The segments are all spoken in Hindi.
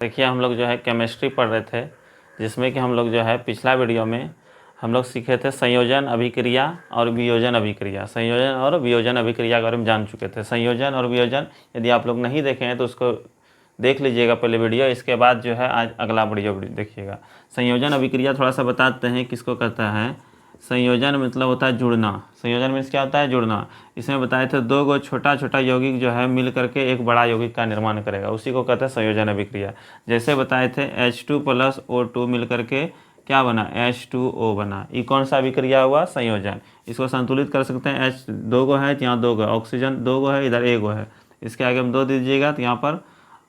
देखिए हम लोग जो है केमिस्ट्री पढ़ रहे थे, जिसमें कि हम लोग जो है पिछला वीडियो में हम लोग सीखे थे संयोजन अभिक्रिया और वियोजन अभिक्रिया। संयोजन और वियोजन अभिक्रिया के बारे में जान चुके थे। संयोजन और वियोजन यदि आप लोग नहीं देखे हैं तो उसको देख लीजिएगा पहले वीडियो, इसके बाद जो है आज अगला वीडियो देखिएगा। संयोजन अभिक्रिया थोड़ा सा बताते हैं किसको कहता है। संयोजन मतलब होता है जुड़ना। संयोजन मीन्स क्या होता है? जुड़ना। इसमें बताए थे दो गो छोटा छोटा यौगिक जो है मिल करके एक बड़ा यौगिक का निर्माण करेगा, उसी को कहते हैं संयोजन अभिक्रिया। जैसे बताए थे H2 + O2 मिल करके क्या बना? H2O बना। ये कौन सा अभिक्रिया हुआ? संयोजन। इसको संतुलित कर सकते हैं। H दो गो है तो यहाँ दो गो, ऑक्सीजन दो गो है, इधर एक गो है, इसके आगे में दो दीजिएगा तो यहाँ पर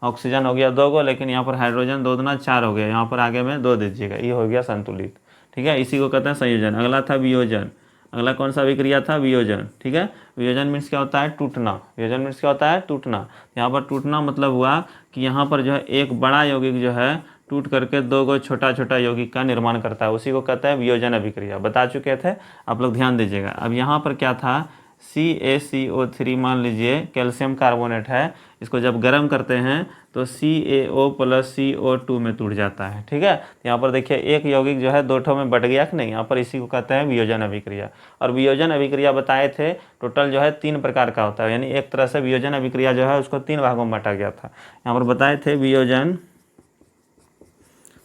ऑक्सीजन हो गया दो गो, लेकिन यहाँ पर हाइड्रोजन दो दूना चार हो गया, यहाँ पर आगे में दो दीजिएगा, ये हो गया संतुलित। ठीक है, इसी को कहते हैं संयोजन। अगला था वियोजन। अगला कौन सा अभिक्रिया था? वियोजन। ठीक है, वियोजन मीन्स क्या होता है? टूटना। वियोजन मीन्स क्या होता है? टूटना। यहाँ पर टूटना मतलब हुआ कि यहाँ पर जो है एक बड़ा यौगिक जो है टूट करके दो गो छोटा छोटा यौगिक का निर्माण करता है, उसी को कहते हैं वियोजन अभिक्रिया। बता चुके थे, आप लोग ध्यान दीजिएगा। अब यहाँ पर क्या था? CaCO3 मान लीजिए कैल्शियम कार्बोनेट है, इसको जब गर्म करते हैं तो CaO + CO2 में टूट जाता है। ठीक है, यहाँ पर देखिए एक यौगिक जो है दो ठो में बट गया कि नहीं, यहाँ पर इसी को कहते हैं वियोजन अभिक्रिया। और वियोजन अभिक्रिया बताए थे टोटल जो है 3 प्रकार का होता है, यानी एक तरह से वियोजन अभिक्रिया जो है उसको 3 भागों में बांटा गया था। यहाँ पर बताए थे वियोजन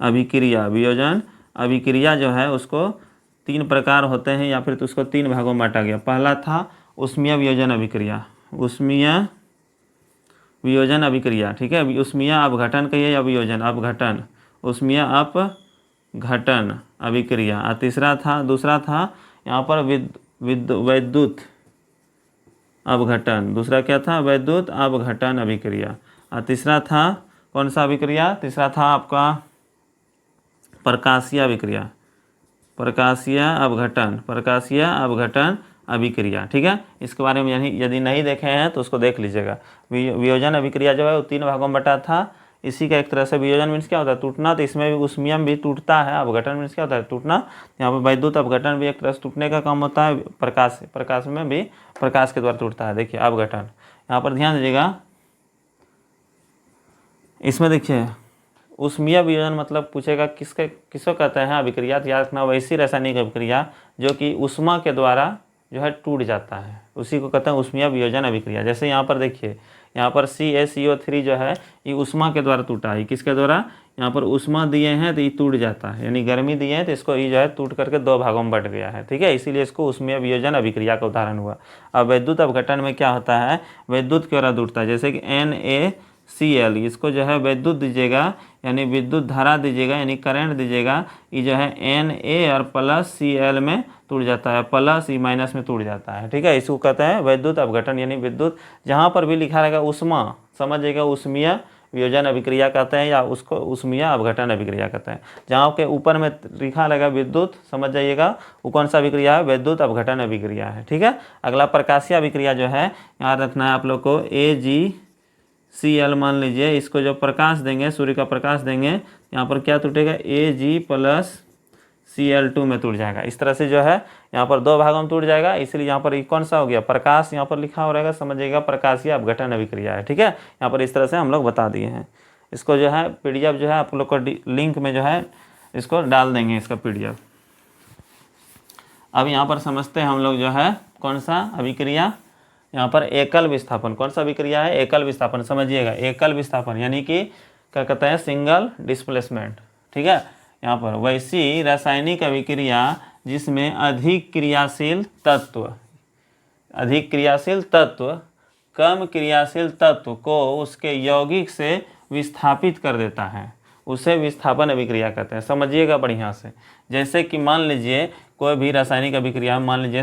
अभिक्रिया। वियोजन अभिक्रिया जो है उसको 3 प्रकार होते हैं, या फिर तो उसको 3 भागों में बांटा गया। पहला था उष्मीय वियोजन अभिक्रिया। उष्मीय वियोजन अभिक्रिया। ठीक है, उष्मीय अपघटन कहिए या वियोजन अपघटन, उष्मीय अपघटन अभिक्रिया। और दूसरा था यहाँ पर वैद्युत अपघटन। दूसरा क्या था? वैद्युत अपघटन अभिक्रिया। और तीसरा था कौन सा अभिक्रिया? तीसरा था आपका प्रकाशीय अभिक्रिया, प्रकाशीय अपघटन अभिक्रिया। ठीक है, इसके बारे में यदि नहीं देखे हैं तो उसको देख लीजिएगा। वियोजन अभिक्रिया जो है वो 3 भागों में बटा था, इसी का एक तरह से वियोजन मीन्स क्या होता है? टूटना। तो इसमें भी उष्मीयम भी टूटता है, अपघटन मीन्स क्या होता है? टूटना। यहाँ पर वैद्युत अपघटन भी एक तरह से टूटने का काम होता है, प्रकाश में भी प्रकाश के द्वारा टूटता है। देखिए अपघटन, यहाँ पर ध्यान दीजिएगा। इसमें देखिए उष्मीय वियोजन मतलब पूछेगा किसको कहते हैं अभिक्रिया, तो याद रखना वैसी रासायनिक अभिक्रिया जो कि उष्मा के द्वारा जो है टूट जाता है, उसी को कहते हैं उष्मीय वियोजन अभिक्रिया। जैसे यहाँ पर देखिए, यहाँ पर CaCO3 जो है ये उष्मा के द्वारा टूटा है। किसके द्वारा? यहाँ पर उष्मा दिए हैं तो ये टूट जाता है, यानी गर्मी दिए हैं तो इसको ये जो है टूट करके 2 भागों में बट गया है। ठीक है, इसीलिए इसको उष्मीय वियोजन अभिक्रिया का उदाहरण हुआ। अब वैद्युत अपघटन में क्या होता है? वैद्युत के द्वारा टूटता है, जैसे कि NaCl, इसको जो है वैद्युत दीजिएगा, यानी विद्युत धारा दीजिएगा, यानी करंट दीजिएगा, ये जो है Na और +Cl में टूट जाता है, प्लस ई माइनस में टूट जाता है। ठीक है, इसको कहते हैं वैद्युत अपघटन, यानी विद्युत जहाँ पर भी लिखा रहेगा उष्मा समझिएगा उष्मीय वियोजन अभिक्रिया कहते हैं, या उसको उष्मीय अपघटन अभिक्रिया कहते हैं। जहाँ के ऊपर में लिखा रहेगा विद्युत समझ जाइएगा वो कौन सा अभिक्रिया है? वैद्युत अपघटन अभिक्रिया है। ठीक है, अगला प्रकाशीय अभिक्रिया जो है याद रखना है आप लोग को। AgCl मान लीजिए, इसको जब प्रकाश देंगे, सूर्य का प्रकाश देंगे, यहाँ पर क्या टूटेगा? Ag + Cl2 में टूट जाएगा। इस तरह से जो है यहाँ पर 2 भागों में टूट जाएगा, इसलिए यहाँ पर कौन सा हो गया? प्रकाश यहाँ पर लिखा हो रहेगा, समझिएगा प्रकाशीय अपघटन अभिक्रिया है। ठीक है, यहाँ पर इस तरह से हम लोग बता दिए हैं। इसको जो है PDF जो है आप लोग को लिंक में जो है इसको डाल देंगे, इसका PDF। अब यहाँ पर समझते हैं हम लोग जो है कौन सा अभिक्रिया, यहाँ पर एकल विस्थापन। कौन सा अभिक्रिया है? एकल विस्थापन। समझिएगा एकल विस्थापन यानी कि क्या कहते हैं? Single displacement. ठीक है, यहाँ पर वैसी रासायनिक अभिक्रिया जिसमें अधिक क्रियाशील तत्व कम क्रियाशील तत्व को उसके यौगिक से विस्थापित कर देता है, उसे विस्थापन अभिक्रिया कहते हैं। समझिएगा बढ़िया से। जैसे कि मान लीजिए कोई भी रासायनिक अभिक्रिया, मान लीजिए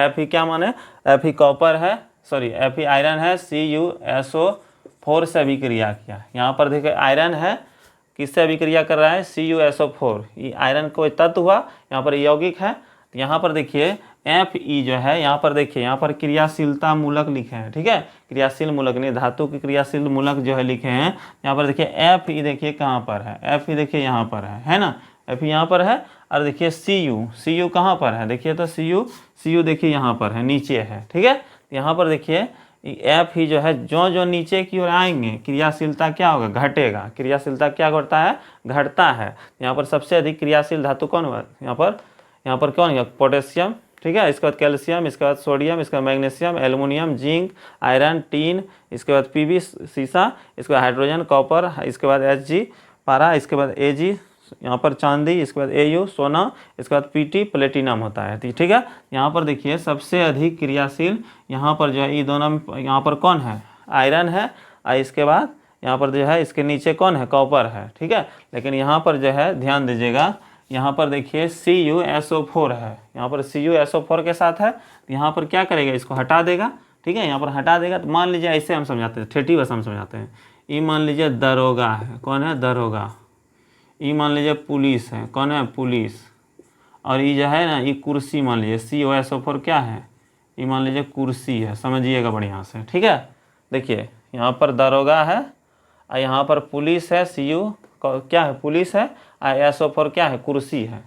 Fe क्या माने? Fe कॉपर है, सॉरी Fe आयरन है, CuSO4 से अभिक्रिया किया। यहाँ पर देखिए आयरन है, किससे अभिक्रिया कर रहा है? CuSO4। ये आयरन कोई तत्व हुआ, यहाँ पर यौगिक है। तो यहाँ पर देखिए Fe जो है, यहाँ पर देखिए यहाँ पर क्रियाशीलता मूलक लिखे हैं। ठीक है, क्रियाशील मूलक नहीं, धातु के क्रियाशील मूलक जो है लिखे हैं। यहाँ पर देखिए Fe देखिए कहाँ पर है? Fe देखिए यहाँ पर है ना? Fe यहाँ पर है। और देखिए Cu कहाँ पर है? देखिए तो Cu देखिए यहाँ पर है, नीचे है। ठीक है, यहाँ पर देखिए एफ ही जो है जो जो नीचे की ओर आएंगे क्रियाशीलता क्या होगा, घटेगा। क्रियाशीलता क्या घटता है, घटता है। यहाँ पर सबसे अधिक क्रियाशील धातु कौन हुआ, यहाँ पर कौन है, पोटेशियम, ठीक है। इसके बाद कैल्शियम, इसके बाद सोडियम, इसके बाद magnesium, aluminium, zinc, iron, tin, इसके बाद पीबी सीसा, इसके बाद हाइड्रोजन, कॉपर, इसके बाद Hg पारा, इसके बाद Ag यहाँ पर चांदी, इसके बाद Au सोना, इसके बाद Pt प्लेटिनम होता है, ठीक है। यहाँ पर देखिए सबसे अधिक क्रियाशील यहाँ पर जो है ये दोनों में यहाँ पर कौन है, आयरन है, और इसके बाद यहाँ पर जो है इसके नीचे कौन है, कॉपर है, ठीक है। लेकिन यहाँ पर जो है ध्यान दीजिएगा, यहाँ पर देखिए CuSO4 है, यहाँ पर CuSO4 के साथ है, तो यहाँ पर क्या करेगा, इसको हटा देगा, ठीक है। यहाँ पर हटा देगा तो मान लीजिए ऐसे हम समझाते हैं, ठेठी भाषा हम समझाते हैं। ये मान लीजिए दरोगा है, कौन है, दरोगा। ये मान लीजिए पुलिस है, कौन है, पुलिस। और ये जो है ना ये कुर्सी मान लीजिए CuSO4 क्या है, ये मान लीजिए कुर्सी है, समझिएगा बढ़िया से, ठीक है। देखिए यहाँ पर दरोगा है और यहाँ पर पुलिस है, Cu क्या है, पुलिस है, और SO4 क्या है, कुर्सी है।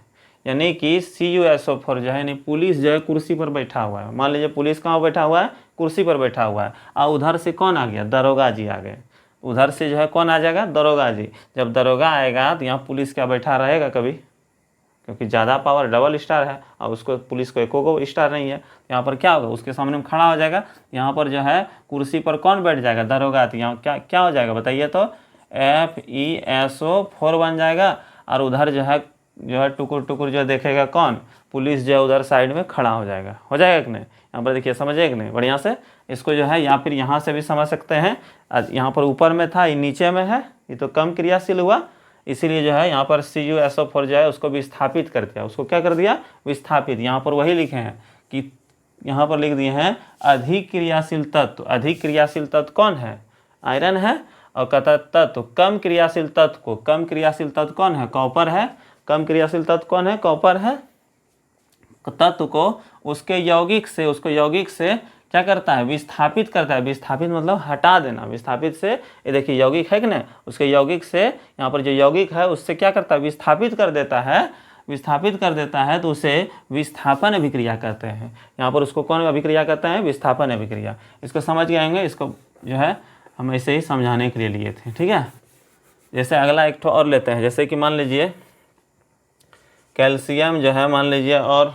यानी कि CuSO4 जो है यानी पुलिस जो है कुर्सी पर बैठा हुआ है। मान लीजिए पुलिस कहाँ बैठा हुआ है, कुर्सी पर बैठा हुआ है, और उधर से कौन आ गया, दरोगा जी आ गए। उधर से जो है कौन आ जाएगा, दरोगा जी। जब दरोगा आएगा तो यहाँ पुलिस क्या बैठा रहेगा कभी, क्योंकि ज़्यादा पावर डबल स्टार है और उसको पुलिस को एको स्टार नहीं है। यहाँ पर क्या होगा, उसके सामने में खड़ा हो जाएगा। यहाँ पर जो है कुर्सी पर कौन बैठ जाएगा, दरोगा। तो यहाँ क्या क्या हो जाएगा बताइए तो, FeSO4 बन जाएगा। और उधर जो है टुकुर टुकुर जो देखेगा कौन, पुलिस जो है उधर साइड में खड़ा हो जाएगा कि नहीं। यहाँ पर देखिए समझिए कि नहीं बढ़िया से इसको जो है, या फिर यहाँ से भी समझ सकते हैं। यहाँ पर ऊपर में था, ये नीचे में है, ये तो कम क्रियाशील हुआ, इसीलिए जो है यहाँ पर CuSO4 जो है उसको विस्थापित कर दिया। उसको क्या कर दिया, विस्थापित। यहाँ पर वही लिखे हैं कि यहाँ पर लिख दिए हैं अधिक क्रियाशील तत्व। अधिक क्रियाशील तत्व कौन है, आयरन है। और तत्व कम क्रियाशील तत्व को, कम क्रियाशील तत्व कौन है, कॉपर है। कम क्रियाशील तत्व कौन है, कॉपर है। तत्व को उसके यौगिक से, उसको यौगिक से क्या करता है, विस्थापित करता है। विस्थापित मतलब हटा देना। विस्थापित से ये देखिए यौगिक है कि नहीं, उसके यौगिक से यहाँ पर जो यौगिक है उससे क्या करता है, विस्थापित कर देता है। विस्थापित कर देता है तो उसे विस्थापन अभिक्रिया कहते हैं। यहाँ पर उसको कौन अभिक्रिया कहते हैं, विस्थापन अभिक्रिया। इसको समझ गए होंगे, इसको जो है हम ऐसे ही समझाने के लिए लिए थे, ठीक है। जैसे अगला एक ठो और लेते हैं, जैसे कि मान लीजिए कैल्शियम जो है मान लीजिए और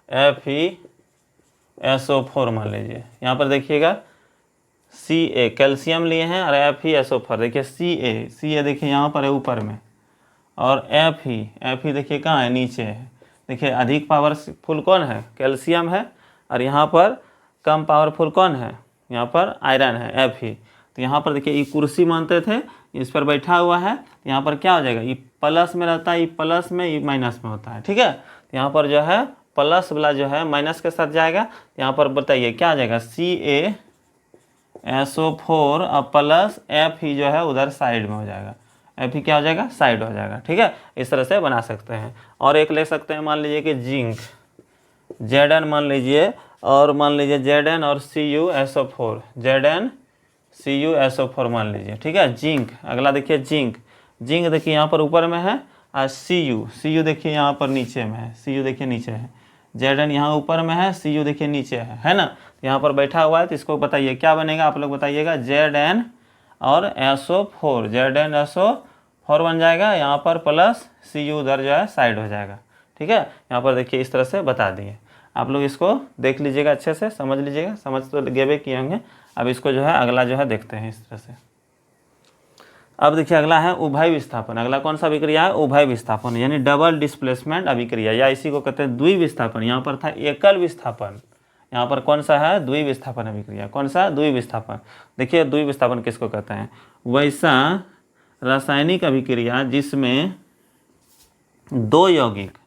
FeSO4 मान लीजिए। यहाँ पर देखिएगा Ca कैल्शियम लिए हैं और FeSO4 देखिए Ca देखिए यहाँ पर है ऊपर में, और Fe देखिए कहाँ है, नीचे है। देखिए अधिक पावरफुल कौन है, कैल्शियम है, और यहाँ पर कम पावरफुल कौन है, यहाँ पर आयरन है, Fe। तो यहाँ पर देखिए ये कुर्सी मानते थे, इस पर बैठा हुआ है, तो यहाँ पर क्या हो जाएगा, ये प्लस में रहता है, ये प्लस में, ये माइनस में होता है, ठीक है। तो यहाँ पर जो है प्लस वाला जो है माइनस के साथ जाएगा। यहाँ पर बताइए क्या आ जाएगा, CaSO4 और प्लस Fe जो है उधर साइड में हो जाएगा। Fe क्या हो जाएगा, साइड हो जाएगा, ठीक है। इस तरह से बना सकते हैं। और एक ले सकते हैं, मान लीजिए कि जिंक, Zn मान लीजिए, और मान लीजिए Zn और CuSO4, Zn CuSO4 मान लीजिए, ठीक है। जिंक, अगला देखिए जिंक देखिए यहाँ पर ऊपर में है, और Cu देखिए यहाँ पर नीचे में है। Cu देखिए नीचे है, Zn यहाँ ऊपर में है, Cu देखिए नीचे है ना। यहाँ पर बैठा हुआ है, तो इसको बताइए क्या बनेगा, आप लोग बताइएगा। Zn और SO4, Zn SO4 बन जाएगा, यहाँ पर प्लस Cu उधर जो है साइड हो जाएगा, ठीक है। यहाँ पर देखिए इस तरह से बता दिए। आप लोग इसको देख लीजिएगा, अच्छे से समझ लीजिएगा, समझ तो गेबे किए होंगे। अब इसको जो है अगला जो है देखते हैं इस तरह से। अब देखिए अगला है उभय विस्थापन। अगला कौन सा अभिक्रिया है, उभय विस्थापन, यानी डबल डिस्प्लेसमेंट अभिक्रिया, या इसी को कहते हैं द्विविस्थापन। यहाँ पर था एकल विस्थापन, यहाँ पर कौन सा है, द्विविस्थापन अभिक्रिया। कौन सा, द्विविस्थापन। देखिए द्विविस्थापन किसको कहते हैं, वैसा रासायनिक अभिक्रिया जिसमें दो यौगिक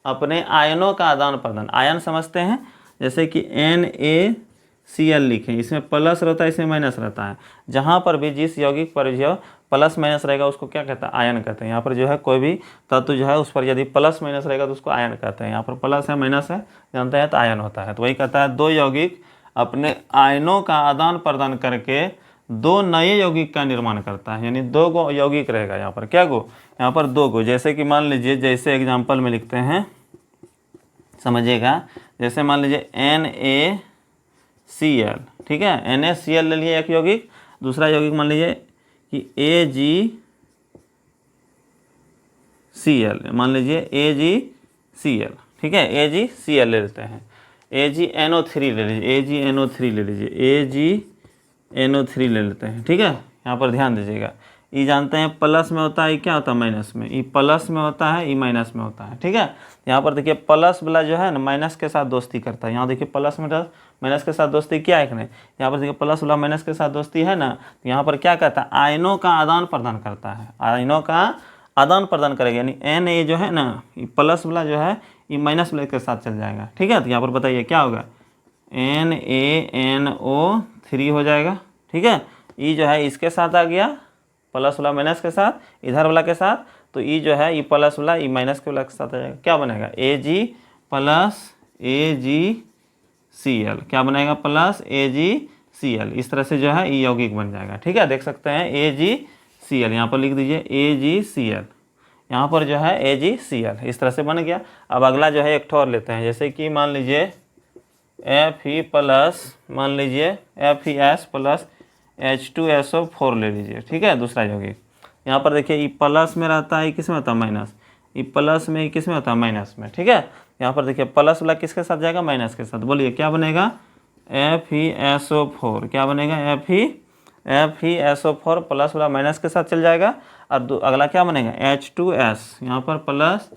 अपने आयनों का आदान प्रदान, आयन समझते हैं, जैसे कि NaCl लिखें, इसमें प्लस रहता है, इसमें माइनस रहता है। जहाँ पर भी जिस यौगिक पर जो प्लस माइनस रहेगा उसको क्या कहता है, आयन कहते हैं। यहाँ पर जो है कोई भी तत्व जो है उस पर यदि प्लस माइनस रहेगा तो उसको आयन कहते हैं। यहाँ पर प्लस है माइनस है जानते हैं तो आयन होता है। तो वही कहता है दो यौगिक अपने आयनों का आदान प्रदान करके दो नए यौगिक का निर्माण करता है, यानी दो गो यौगिक रहेगा। यहाँ पर क्या गो, यहाँ पर दो गो। जैसे कि मान लीजिए, जैसे एग्जाम्पल में लिखते हैं, समझिएगा, जैसे मान लीजिए Cl, ठीक है। NaCl ले लिए एक यौगिक, दूसरा यौगिक मान लीजिए कि AgCl, मान लीजिए AgCl, ठीक है, AgCl ले लेते हैं। AgNO3 ले लीजिए, AgNO3 ले लीजिए, AgNO3 ले लेते हैं, ठीक है। यहाँ पर ध्यान दीजिएगा, ई जानते हैं प्लस में होता है, ई क्या होता है माइनस में, ई प्लस में होता है, ई माइनस में होता है, ठीक है। यहाँ पर देखिए प्लस वाला जो है ना माइनस के साथ दोस्ती करता है, यहाँ देखिए प्लस में माइनस के साथ दोस्ती क्या है कि नहीं, यहाँ पर देखिए प्लस वाला माइनस के साथ दोस्ती है ना, तो यहाँ पर क्या करता है, आयनों का आदान प्रदान करता है, आयनों का आदान प्रदान करेगा, यानी Na जो है ना, ये प्लस वाला जो है ये माइनस वाले के साथ चल जाएगा, ठीक है। तो यहाँ पर बताइए क्या होगा, NaNO3 हो जाएगा, ठीक है। ई जो है इसके साथ आ गया, प्लस वाला माइनस के साथ, इधर वाला के साथ, तो ई जो है ई प्लस वाला ई माइनस के वाला के साथ आ जाएगा, क्या बनेगा, Ag प्लस AgCl, क्या बनेगा, प्लस AgCl। इस तरह से जो है ई यौगिक बन जाएगा, ठीक है। देख सकते हैं AgCl, यहाँ पर लिख दीजिए AgCl, यहाँ पर जो है AgCl, इस तरह से बन गया। अब अगला जो है एक ठो और लेते हैं, जैसे कि मान लीजिए Fe प्लस, मान लीजिए FeS प्लस H2SO4 ले लीजिए, ठीक है, दूसरा यौगिक। यहाँ पर देखिए ई प्लस में रहता है, किस में होता है माइनस, ई प्लस में किस में होता है माइनस में, ठीक है। यहाँ पर देखिए प्लस वाला किसके साथ जाएगा, माइनस के साथ, बोलिए क्या बनेगा, FeSO4, क्या बनेगा, FeSO4 प्लस वाला माइनस के साथ चल जाएगा, और अगला क्या बनेगा, H2S, यहाँ पर प्लस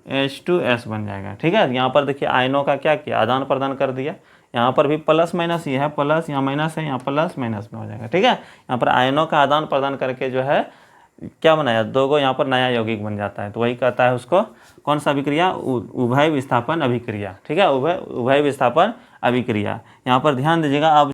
H2S बन जाएगा, ठीक है। यहाँ पर देखिए आयनों का क्या किया, आदान प्रदान कर दिया, यहाँ पर भी प्लस माइनस, ये है प्लस, यहाँ माइनस है, यहाँ प्लस माइनस में हो जाएगा, ठीक है। यहाँ पर आयनों का आदान प्रदान करके जो है क्या बनाया, दो गो यहाँ पर नया यौगिक बन जाता है, तो वही कहता है उसको कौन सा अभिक्रिया, उभय विस्थापन अभिक्रिया, ठीक है, उभय विस्थापन अभिक्रिया। यहाँ पर ध्यान दीजिएगा, अब